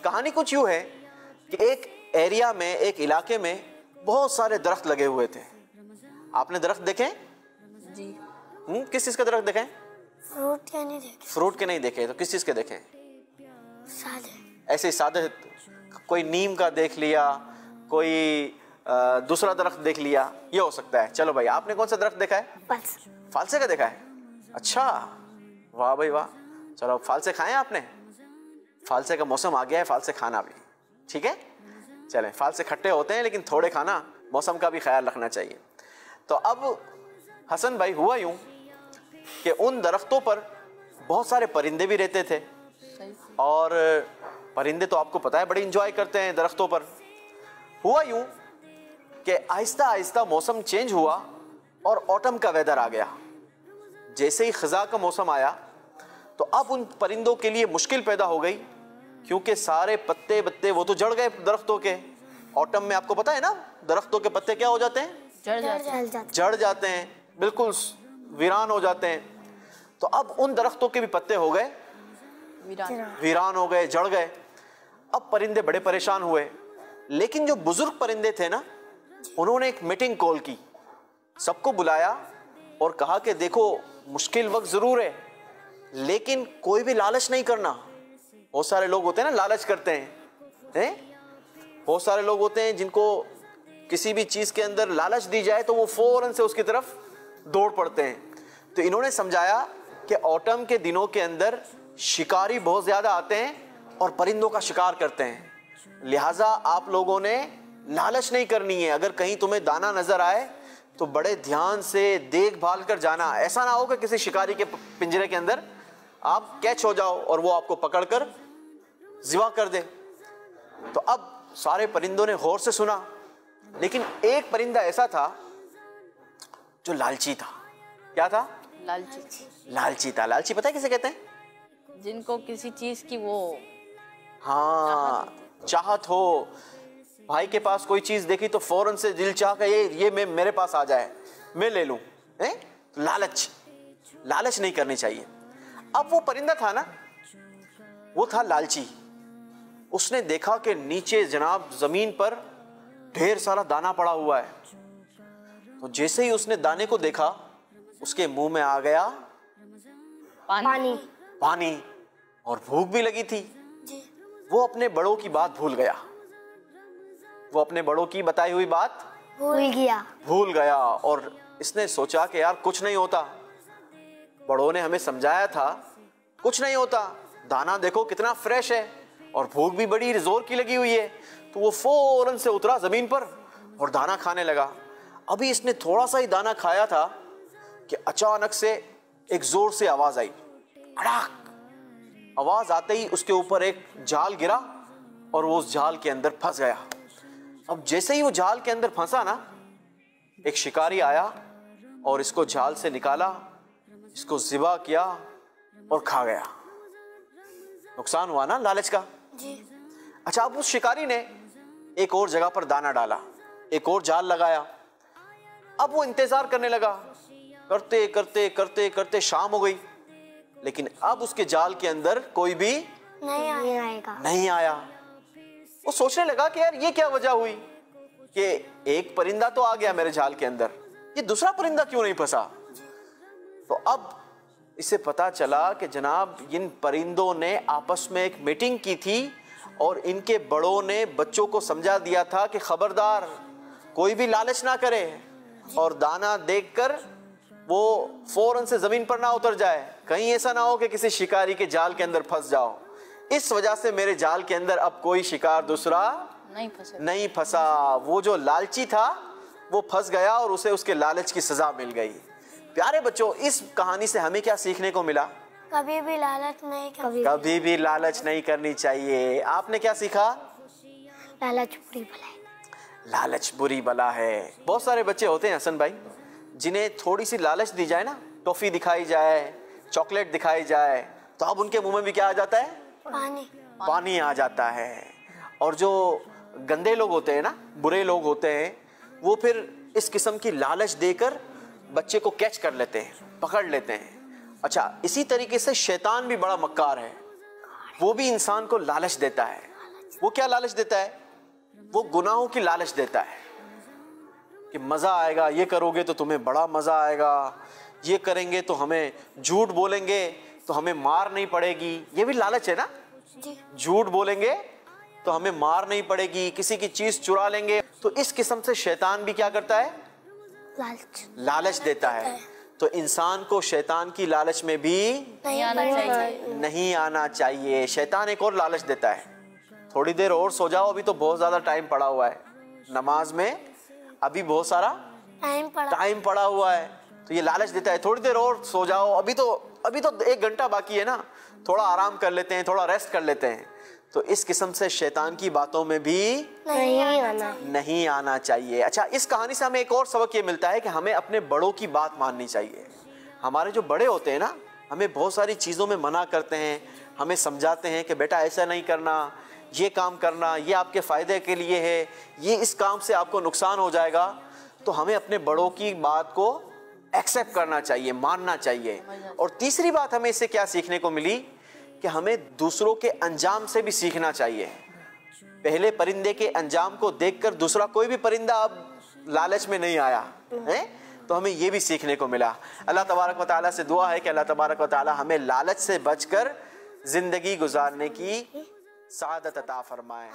कहानी कुछ यूँ है कि एक एरिया में, एक इलाके में बहुत सारे दरख्त लगे हुए थे। आपने दरख्त देखे? जी। किस चीज़ के दरख्त देखे? फ्रूट के नहीं देखे। फ्रूट के नहीं देखे, तो किस चीज़ के देखे? सादे। ऐसे ही सादे, कोई नीम का देख लिया, कोई दूसरा दरख्त देख लिया, ये हो सकता है। चलो भाई, आपने कौन सा दरख्त देखा है? फालसे। फालसे का देखा है? अच्छा, वाह भाई वाह। चलो, फालसे खाए आपने? फालसे का मौसम आ गया है, फालसे खाना भी ठीक है। चलें, फालसे खट्टे होते हैं लेकिन थोड़े खाना, मौसम का भी ख्याल रखना चाहिए। तो अब हसन भाई, हुआ यूं कि उन दरख्तों पर बहुत सारे परिंदे भी रहते थे, और परिंदे तो आपको पता है बड़ी इंजॉय करते हैं दरख्तों पर। हुआ यूं कि आहिस्ता आहिस्ता मौसम चेंज हुआ और ऑटम का वेदर आ गया। जैसे ही खज़ा का मौसम आया तो अब उन परिंदों के लिए मुश्किल पैदा हो गई, क्योंकि सारे पत्ते बत्ते वो तो जड़ गए दरख्तों के। ऑटम में आपको पता है ना, दरख्तों के पत्ते क्या हो जाते हैं? जड़ जाते हैं, बिल्कुल वीरान हो जाते हैं। तो अब उन दरख्तों के भी पत्ते हो गए वीरान हो गए, जड़ गए। अब परिंदे बड़े परेशान हुए, लेकिन जो बुजुर्ग परिंदे थे ना, उन्होंने एक मीटिंग कॉल की, सबको बुलाया और कहा कि देखो, मुश्किल वक्त जरूर है लेकिन कोई भी लालच नहीं करना। बहुत सारे लोग होते हैं ना, लालच करते हैं। बहुत सारे लोग होते हैं जिनको किसी भी चीज के अंदर लालच दी जाए तो वो फौरन से उसकी तरफ दौड़ पड़ते हैं। तो इन्होंने समझाया कि ऑटम के दिनों के अंदर शिकारी बहुत ज्यादा आते हैं और परिंदों का शिकार करते हैं, लिहाजा आप लोगों ने लालच नहीं करनी है। अगर कहीं तुम्हें दाना नजर आए तो बड़े ध्यान से देखभाल कर जाना। ऐसा ना हो कि किसी शिकारी के पिंजरे के अंदर आप कैच हो जाओ और वो आपको पकड़कर ज़िबा कर दे। तो अब सारे परिंदों ने गौर से सुना, लेकिन एक परिंदा ऐसा था जो लालची था। क्या था? लालची था। लालची पता है किसे कहते हैं? जिनको किसी चीज की वो चाहत हो। भाई के पास कोई चीज देखी तो फौरन से दिल चाह के ये मेरे पास आ जाए, मैं ले लूं। लालच नहीं करनी चाहिए। अब वो परिंदा था ना, वो था लालची। उसने देखा कि नीचे जनाब जमीन पर ढेर सारा दाना पड़ा हुआ है। तो जैसे ही उसने दाने को देखा, उसके मुंह में आ गया पानी, और भूख भी लगी थी। वो अपने बड़ों की बात भूल गया, वो अपने बड़ों की बताई हुई बात भूल गया और इसने सोचा कि यार कुछ नहीं होता, बड़ों ने हमें समझाया था कुछ नहीं होता, दाना देखो कितना फ्रेश है और भूख भी बड़ी जोर की लगी हुई है। तो वो फौरन से उतरा जमीन पर और दाना खाने लगा। अभी इसने थोड़ा सा ही दाना खाया था कि अचानक से एक जोर से आवाज आई, अड़ाक। आवाज आते ही उसके ऊपर एक जाल गिरा और वो उस जाल के अंदर फंस गया। अब जैसे ही वो जाल के अंदर फंसा ना, एक शिकारी आया और इसको जाल से निकाला, इसको ज़िबा किया और खा गया। नुकसान हुआ ना लालच का जी। अच्छा, अब उस शिकारी ने एक और जगह पर दाना डाला, एक और जाल लगाया। अब वो इंतजार करने लगा, करते करते करते करते शाम हो गई, लेकिन अब उसके जाल के अंदर कोई भी नहीं आया। वो सोचने लगा कि यार ये क्या वजह हुई कि एक परिंदा तो आ गया मेरे जाल के अंदर, ये दूसरा परिंदा क्यों नहीं फंसा। तो अब इसे पता चला कि जनाब इन परिंदों ने आपस में एक मीटिंग की थी और इनके बड़ों ने बच्चों को समझा दिया था कि खबरदार कोई भी लालच ना करे और दाना देखकर वो फौरन से जमीन पर ना उतर जाए, कहीं ऐसा ना हो कि किसी शिकारी के जाल के अंदर फंस जाओ। इस वजह से मेरे जाल के अंदर अब कोई शिकार दूसरा नहीं फंसा। वो जो लालची था वो फंस गया और उसे उसके लालच की सजा मिल गई। प्यारे बच्चों, इस कहानी से हमें क्या सीखने को मिला? कभी भी लालच नहीं करनी चाहिए। आपने क्या सीखा? लालच बुरी बला है। बहुत सारे बच्चे होते हैं हसन भाई, जिन्हें थोड़ी सी लालच दी जाए ना, टॉफी दिखाई जाए, चॉकलेट दिखाई जाए, तो अब उनके मुंह में भी क्या आ जाता है? पानी आ जाता है। और जो गंदे लोग होते हैं ना, बुरे लोग होते हैं, वो फिर इस किस्म की लालच देकर बच्चे को कैच कर लेते हैं, पकड़ लेते हैं। अच्छा, इसी तरीके से शैतान भी बड़ा मक्कार है, वो भी इंसान को लालच देता है। वो क्या लालच देता है? वो गुनाहों की लालच देता है कि मजा आएगा, ये करोगे तो तुम्हें बड़ा मजा आएगा, ये करेंगे तो हमें, झूठ बोलेंगे तो हमें मार नहीं पड़ेगी। ये भी लालच है ना? जी। झूठ बोलेंगे तो हमें मार नहीं पड़ेगी, किसी की चीज चुरा लेंगे। तो इस किस्म से शैतान भी क्या करता है? लालच देता है। तो इंसान को शैतान की लालच में भी नहीं आना चाहिए। नहीं आना चाहिए। शैतान एक और लालच देता है, थोड़ी देर और सो जाओ, अभी तो बहुत ज्यादा टाइम पड़ा हुआ है नमाज में, अभी बहुत सारा टाइम पड़ा हुआ है। तो ये लालच देता है, थोड़ी देर और सो जाओ, अभी तो 1 घंटा बाकी है ना, थोड़ा आराम कर लेते हैं, थोड़ा रेस्ट कर लेते हैं। तो इस किस्म से शैतान की बातों में भी नहीं आना चाहिए। अच्छा, इस कहानी से हमें एक और सबक ये मिलता है कि हमें अपने बड़ों की बात माननी चाहिए। हमारे जो बड़े होते हैं ना, हमें बहुत सारी चीज़ों में मना करते हैं, हमें समझाते हैं कि बेटा ऐसा नहीं करना, ये काम करना, ये आपके फ़ायदे के लिए है, ये इस काम से आपको नुकसान हो जाएगा। तो हमें अपने बड़ों की बात को एक्सेप्ट करना चाहिए, मानना चाहिए। और तीसरी बात हमें इससे क्या सीखने को मिली कि हमें दूसरों के अंजाम से भी सीखना चाहिए। पहले परिंदे के अंजाम को देखकर दूसरा कोई भी परिंदा अब लालच में नहीं आया है, तो हमें ये भी सीखने को मिला। अल्लाह तबारक व तआला से दुआ है कि अल्लाह तबारक व तआला हमें लालच से बचकर जिंदगी गुजारने की सादत अता फरमाए।